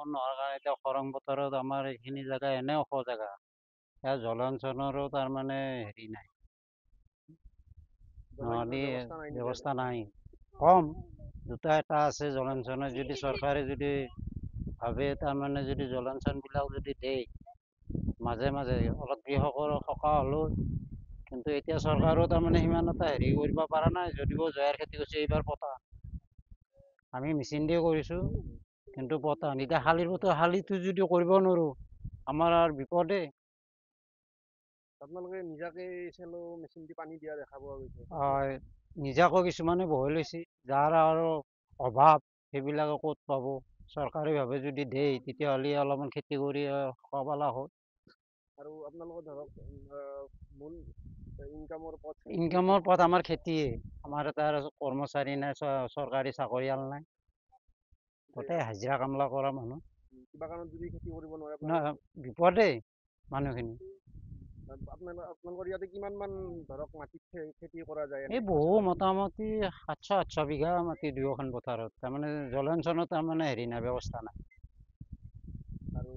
বৰষুণ নোহোৱাৰ কাৰণে এতিয়া খৰাং বতৰত আমাৰ এইখিনি জেগা এনে ওখ জেগা। ইয়াৰ জলসিঞ্চনৰো তাৰমানে হেৰি নাই, জলসিঞ্চনৰ নদী ব্যৱস্থা নাই নেকি আৰু? ব্যৱস্থা নাই। কম, দুটা এটা আছে জলসিঞ্চনৰ, যদি চৰকাৰে যদি ভাবে তাৰমানে যদি জলসিঞ্চনবিলাক যদি দেই মাজে মাজে অলপ কৃষকৰ সকাহ হ'লেও, কিন্তু এতিয়া চৰকাৰেও তাৰমানে সিমান এটা হেৰি কৰিব পৰা নাই। যদিও জয়াৰ খেতি কৰিছে এইবাৰ পতা, আমি মেচিন দিয়ে কৰিছোঁ, কিন্তু পতা এতিয়া শালিটো যদি কৰিব নোৱাৰোঁ আমাৰ আৰু বিপদে। আপোনালোকে নিজাকে চেলো মেচিন দি পানী দিয়া দেখা পোৱা গৈছে। নিজাকৈ কিছুমানে বহাই লৈছে, যাৰ আৰু অভাৱ সেইবিলাকে ক'ত পাব। চৰকাৰীভাৱে যদি দেই তেতিয়াহ'লে অলপমান খেতি কৰি খাব পৰা হ'ল। আৰু আপোনালোকৰ ধৰক মূল ইনকামৰ পথ কি ইনকামৰ পথ আমাৰ খেতিয়ে। আমাৰ এটা কৰ্মচাৰী নাই, চৰকাৰী চাকৰিয়াল নাই, গোটেই হাজিৰা কামলা কৰা মানুহ। কিবা কাৰণত যদি খেতি কৰিব নোৱাৰে নহয়, আপোনালোকে? বিপদেই মানুহখিনি। আপোনালোকৰ ইয়াতে কিমান মান ধৰক মাটিত খেতি কৰা যায় এই এনে বহু বছৰত? মোটামুটি 700-800 বিঘা মাটি দুয়োখন পথাৰত, তাৰমানে জলসিঞ্চনৰ তাৰমানে হেৰি নাই, ব্যৱস্থা নাই। আৰু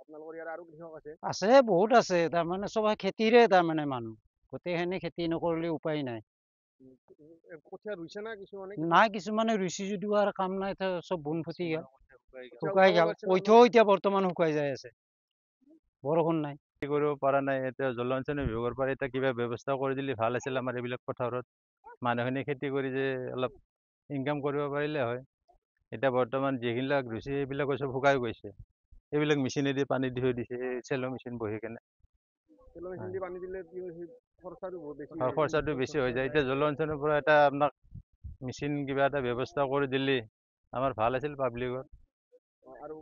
আপোনালোকৰ ইয়াত আৰু কৃষক আছে? আছে, বহুত আছে, তাৰমানে চবে খেতিৰে তাৰমানে মানুহ। গোটেইখিনি খেতি নকৰিলে উপায় নাই। কঠীয়া ৰুইছে না কিছুমানে? নাই, কিছুমানে ৰুইছে যদিও আৰু কাম নাই, চব বোন ফুটি গ'ল, কঠীয়া শুকাই উঠাব গ'ল। পাৰিছে নে কঠিয়াও আপোনালোকে? এতিয়া বৰ্তমান শুকাই যাই আছে, বৰষুণ নাই। খেতি কৰিব পৰা নাই। এতিয়া জলসিঞ্চন বিভাগৰ পৰা এতিয়া কিবা ব্যৱস্থা কৰি দিলে ভাল আছিল আমাৰ এইবিলাক পথাৰত। মানুহখিনি খেতি কৰি যে অলপ ইনকাম কৰিব পাৰিলে হয়। এতিয়া বৰ্তমান যিবিলাক ৰুইছে সেইবিলাকো চব শুকাই গৈছে। এইবিলাক মেচিনেদি পানী দি থৈ দিছে, চেলো মেচিন বহি কেনে। চেলো মেচিন দি পানী দিলে খৰচাটো বহুত বেছি আৰু হয়। খৰচাটো বেছি হৈ যায়। এতিয়া জলসিঞ্চনৰ পৰা এটা আপোনাক মেচিন কিবা এটা ব্যৱস্থা কৰি দিলে আমাৰ ভাল আছিল পাব্লিকৰ। আৰু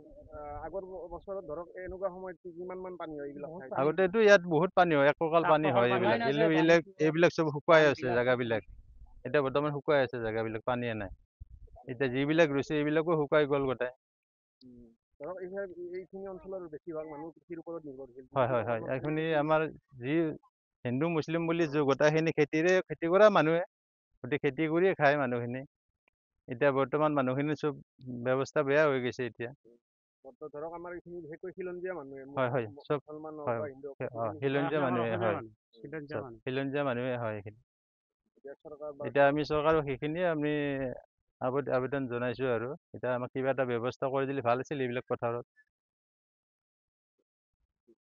আগৰ বছৰত ধৰক এনেকুৱা সময়ত কিমান মান পানী হয় এইবিলাক ঠাইত? আগতেতো ইয়াত বহুত পানী হয়, একঁকাল পানী হয় এইবিলাক। এইবিলাক চব শুকাই আছে জেগাবিলাক। এতিয়া বৰ্তমান শুকাই আছে জেগাবিলাক, পানীয়ে নাই। এতিয়া যিবিলাক ৰুইছে এইবিলাকো শুকাই গ'ল গোটেই। ধৰক এইখিনি অঞ্চলৰ বেছিভাগ মানুহ কৃষিৰ ওপৰত নিৰ্ভৰশীল। হয়। এইখিনি আমাৰ যি হিন্দু মুছলিম বুলি গোটেইখিনি খেতি কৰা মানুহে, গোটেই খেতি কৰিয়ে খায় মানুহখিনি। এতিয়া বৰ্তমান মানুহখিনি চব ব্যৱস্থা বেয়া হৈ গৈছে এতিয়া। ধৰক আমাৰ এইখিনি বিশেষকৈ খিলঞ্জীয়া মানুহে, হয়, চব মুছলমান হওক হয়, বা হিন্দু হওক, খিলঞ্জীয়া মানুহে হয়, খিলঞ্জীয়া মানুহে হয় এইখিনি। এতিয়া আমি চৰকাৰক সেইখিনিয়ে আমি আবেদন জনাইছোঁ আৰু। এতিয়া আমাক কিবা এটা ব্যৱস্থা কৰি দিলে ভাল আছিল এইবিলাক পথাৰত।